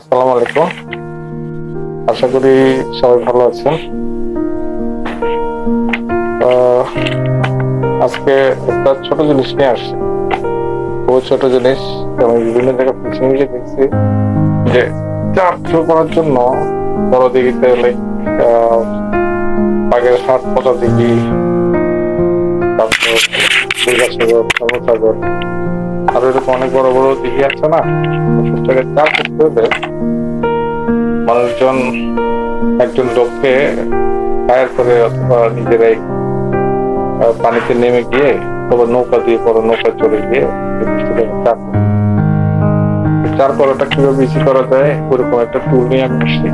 আসসালামু আলাইকুম। আশা করি সবাই ভালো আছেন। আজকে একটা ছোট জিনিস নিয়ে আসছি। বহু ছোট জিনিস আমি বিভিন্ন জায়গায় পিছিয়ে গিয়ে দেখছি যে চাপ শুরু করার জন্য বড় দিঘিতে বাগেরহাট পচা দিঘি, তারপর দুর্গাসাগর, ধর্মসাগর, আরো এরকম অনেক বড় বড় দিঘি আছে না, সব জায়গায় চাপ করতে হলে মানুষজন একজন লোককে হায়ার করে অথবা নিজেরাই পানিতে নেমে গিয়ে অথবা নৌকা দিয়ে বড় নৌকা চলে গিয়ে চার করাটা কিভাবে ইজি করা যায় ওরকম একটা টুল নিয়ে আমি আসছি।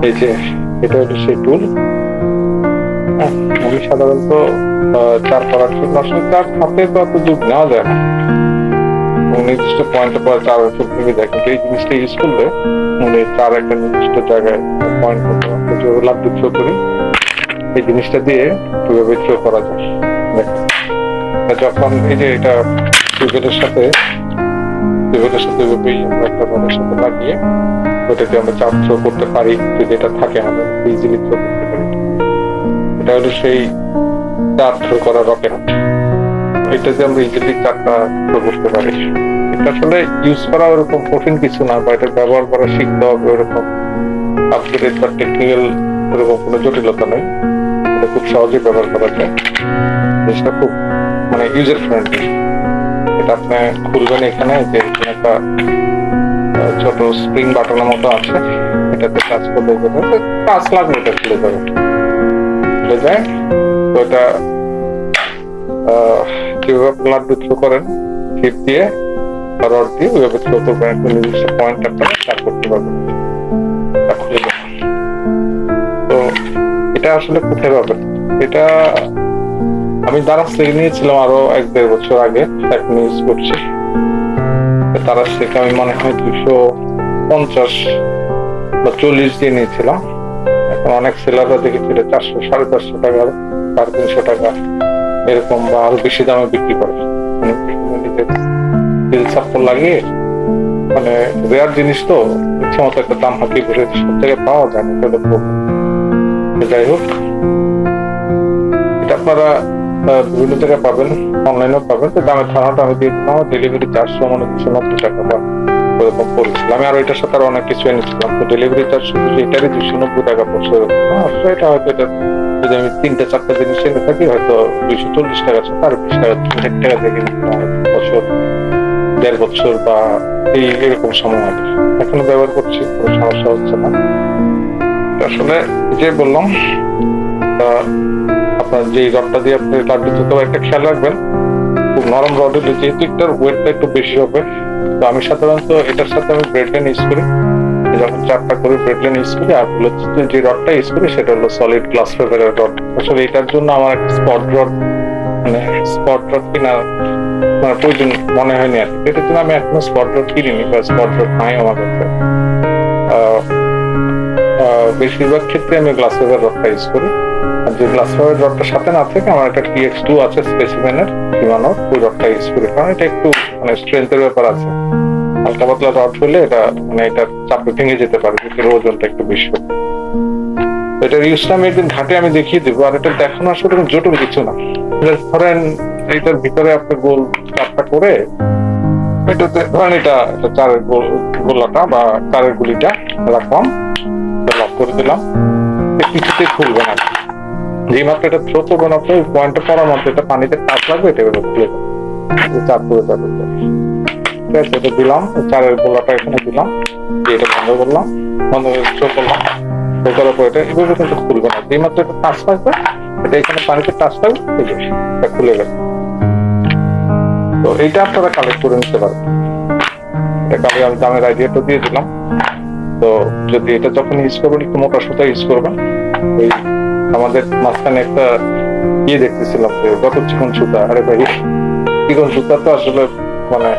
এই যে এটা হলো সেই টুল। আমি সাধারণত চার করার জন্য আসলে চার হাতে তো এত যুগ নেওয়া যায় না, নির্দিষ্ট পয়েন্টে পরে চার ভেঙে যায়, কিন্তু এই জিনিসটা ইউজ করলে মানে চার একটা নির্দিষ্ট জায়গায় পয়েন্ট করতে লাভ থ্রো করি, এই জিনিসটা দিয়ে কিভাবে থ্রো করা যায়। যখন এই যে এটা টিউবের সাথে একটা রডের সাথে লাগিয়ে ওটাকে আমরা চাপ থ্রো করতে পারি, যদি এটা থাকে আমরা ইজিলি থ্রো করতে পারি। এটা হলো সেই চাপ থ্রো করা রকেট, এটাতে আমরা ইজিলি চারটা থ্রো করতে পারি। এটা আসলে ইউজ করা ওরকম কঠিন কিছু না, বা এটা ব্যবহার করা শিখতে হবে ওরকম আপডেটেড বা টেকনিক্যাল ওরকম কোনো জটিলতা নেই। এটা খুব সহজেই ব্যবহার করা যায়, জিনিসটা খুব মানে ইউজার ফ্রেন্ডলি। এটা আপনি খুলবেন, এখানে যে একটা ছোট স্প্রিং বাটনের মতো আছে, এটাতে কাজ করলে কাজ লাগবে, এটা খুলে যাবে, খুলে যায়। তো এটা যেভাবে ব্লাড থ্রো করেন ছিপ দিয়ে রড দিয়ে ওইভাবে থ্রো করবেন, একটা নির্দিষ্ট পয়েন্ট আপনারা চার করতে পারবেন, খুলে যাবে। তো এটা আসলে কোথায় পাবেন? এটা আমি দারাজ থেকে নিয়েছিলাম আরো 1-1.5 বছর আগে, এখন ইউজ করছি। দারাজ থেকে আমি মনে হয় 250 বা 40 দিয়ে নিয়েছিলাম। এখন অনেক সেলাররা দেখেছি 400, 450 টাকা, 350 টাকা এরকম বা আরো বেশি দামে বিক্রি করে। সাপোর্ট লাগিয়ে মানে রেয়ার জিনিস তো ইচ্ছে মতো একটা দাম হাঁকিয়ে বসে সব জায়গায় পাওয়া যায় না। যাই হোক, এটা আপনারা বিভিন্ন জায়গায় পাবেন, অনলাইনেও পাবেন। তো দামের ধারণাটা আমি দিয়ে দিলাম। ডেলিভারি 400 মানে 290 টাকা বা ওরকম পড়েছিল। আমি আরো এটার সাথে আরো অনেক কিছু এনেছিলাম, তো ডেলিভারি চার্জ শুধু এটারই 290 টাকা পড়ছে। এটা হয়তো এটা যদি আমি 3-4টা জিনিস এনে থাকি হয়তো 240 টাকা, আর 20 টাকা 3 টাকা দেখে বছর 1.5 বছর বা এরকম সময় আগে এখনো ব্যবহার করছি, কোনো সমস্যা হচ্ছে না। আসলে যে বললাম আপনার যে রডটা দিয়ে আপনি লাড্ডু দিতে একটা খেয়াল রাখবেন, খুব নরম রড হলে যেহেতু এটার ওয়েটটা একটু বেশি হবে। তো আমি সাধারণত এটার সাথে আমি ব্রেড লাইন ইউজ করি, যখন চারটা করে ব্রেড লাইন ইউজ করি। আর যে রডটা ইউজ করি সেটা হলো সলিড গ্লাস ফাইবারের রড। আসলে এটার জন্য আমার একটা স্পট রড কিনা মানে প্রয়োজন মনে হয়নি আর কি। এটার জন্য আমি এখনো স্পট রড কিনিনি বা স্পট রড নাই আমার কাছে। বেশিরভাগ ক্ষেত্রে আমি গ্লাস ফাইবার রডটা ইউজ করি। আর যে গ্লাস ফাইবার রডটার সাথে না থাকে আমার একটা TX2 আছে স্পেসিমেনের সীমানোর, ওই রডটা ইউজ করি, কারণ এটা একটু মানে স্ট্রেংথের ব্যাপার আছে। হালকা পাতলা রড হলে এটা মানে এটা চাপে ভেঙে যেতে পারে, এটার ওজনটা একটু বেশি হবে। এটার ইউজটা আমি একদিন ঘাটে আমি দেখিয়ে দেবো। আর এটা দেখানো আসলে জটিল কিছু না। ধরেন এইটার ভিতরে আপনি গোল চারটা করে এটাতে ধরেন এটা চারের গোলাটা বা চারের গুলিটা রাখলাম, লক করে দিলাম, কিছুতে খুলবে না। যে মাত্র এটা থ্রো করবেন আপনি ওই পয়েন্টটা পড়ার মাত্র এটা পানিতে টাচ লাগবে, এটা এবার খুলে যাবে, চার করে যাবে। ঠিক আছে, এটা দিলাম, চারের গোলাটা এখানে দিলাম, এটা বন্ধ করলাম, বন্ধ করে থ্রো করলাম, থ্রো করার পর এটা এভাবে কিন্তু খুলবে না। যে মাত্র এটা টাচ লাগবে, এটা এখানে পানিতে টাচ লাগবে, এটা খুলে গেছে। তো এইটা আপনারা কালেক্ট করে নিতে পারবেন। এটা আমি দামের আইডিয়াটা দিয়ে দিলাম। তো যদি এটা যখন ইউজ করবেন একটু মোটা সুতা ইউজ করবেন। ওই আমাদের মাঝখানে একটা দেখতেছিলাম যে যত চিকন সুতা, আরে ভাই চিকন সুতা তো আসলে মানে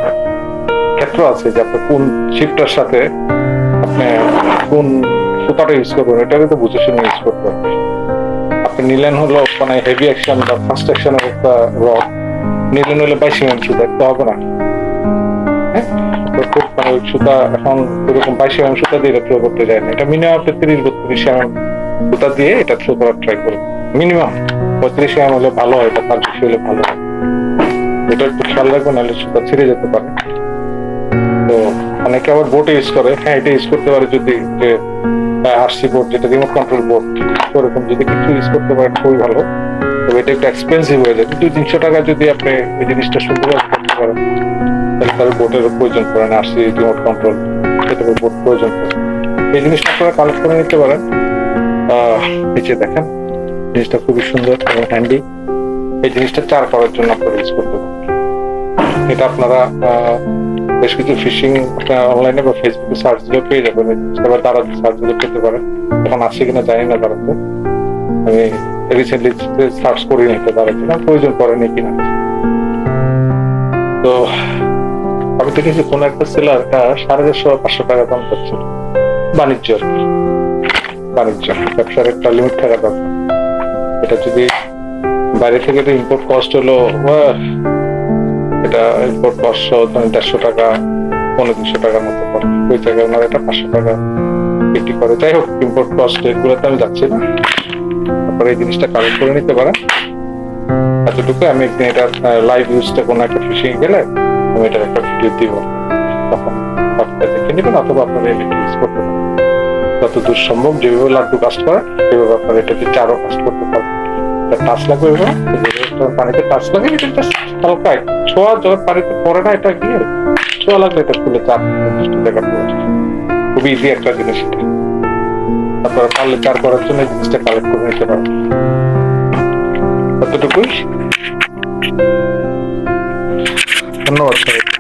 ক্ষেত্র আছে যে আপনি কোন শিপটার সাথে আপনি কোন সুতাটা ইউজ করবেন, এটাকে তো বুঝে শুনে ইউজ করতে হবে। আপনি নিলেন হলো মানে হেভি অ্যাকশন বা ফাস্ট অ্যাকশনের একটা রড, নিলেন হলে 22 mm সুতা, তো হবে না। হ্যাঁ, তো খুব মানে ওই সুতা এখন ওরকম 22 সুতা দিয়ে এটা থ্রো করতে যায় না, এটা মিনিমাম আপনি 30-32 সুতা দিয়ে এটা থ্রো করার ট্রাই করুন। মিনিমাম 35 হলে ভালো হয়, এটা তার বেশি হলে ভালো হয়। এটা একটু খেয়াল রাখবেন, নাহলে সুতা ছিঁড়ে যেতে পারে। তো অনেকে আবার বোট ইউজ করে, হ্যাঁ এটা ইউজ করতে পারে যদি যে আরসি বোর্ড, যেটা রিমোট কন্ট্রোল বোর্ড, ওরকম যদি কিছু ইউজ করতে পারেন খুবই ভালো। তবে এটা একটু এক্সপেন্সিভ হয়ে যায়, 200-300 টাকা যদি আপনি এই জিনিসটা সুন্দরভাবে করতে পারেন, তাহলে তার বোর্ডের প্রয়োজন পড়ে না, আরসি রিমোট কন্ট্রোল সেটার বোর্ড প্রয়োজন পড়ে। এই জিনিসটা আপনারা কালেক্ট করে নিতে পারেন। নিচে দেখেন জিনিসটা খুবই সুন্দর এবং হ্যান্ডি। এই জিনিসটা চার করার জন্য আপনারা ইউজ করতে পারেন। এটা আপনারা বেশ কিছু ফিশিং অনলাইনে বা ফেসবুকে সার্চ দিলে পেয়ে যাবেন, এবার তারা সার্চ দিলে পেতে পারেন। এখন আসছে কিনা জানি না, তারাতে আমি রিসেন্টলি সার্চ করি নি, তো তারা কিনা প্রয়োজন পড়েনি কিনা। তো আমি দেখেছি কোন একটা সেলার 450-500 টাকা দাম পাচ্ছিল। বাণিজ্য ব্যবসার একটা লিমিট থাকা দরকার। এটা যদি বাইরে থেকে ইম্পোর্ট কস্ট হলো, এটা ইম্পোর্ট কস্ট 150 টাকা 200 টাকার মতো পড়ে, ওই জায়গায় ওনার এটা 500 টাকা বিক্রি করে। যাই হোক, ইম্পোর্ট কস্ট এগুলোতে আমি যাচ্ছি না, আপনারা এই জিনিসটা কালেক্ট করে নিতে পারেন। এতটুকু আমি একদিন এটা লাইভ ইউজটা কোনো একটা ফিশিং গেলে আমি এটার একটা ভিডিও দিব, তখন আপনারা দেখে নেবেন, অথবা আপনারা এটা ইউজ করতে পারেন। যতদূর সম্ভব যেভাবে লাড্ডু কাস্ট করে সেভাবে আপনারা এটাকে চারও কাস্ট করতে পারেন। টাচ লাগবে, পানিতে টাচ লাগে, এটা জাস্ট হালকা ছোঁয়া, যখন পানিতে পড়ে না এটা গিয়ে ছোঁয়া লাগলে এটা খুলে চার জায়গা পড়ে। খুবই ইজি একটা জিনিস এটা, আপনারা পারলে চার করার জন্য এই জিনিসটা কালেক্ট করে নিতে পারেন। এতটুকুই, ধন্যবাদ সবাই।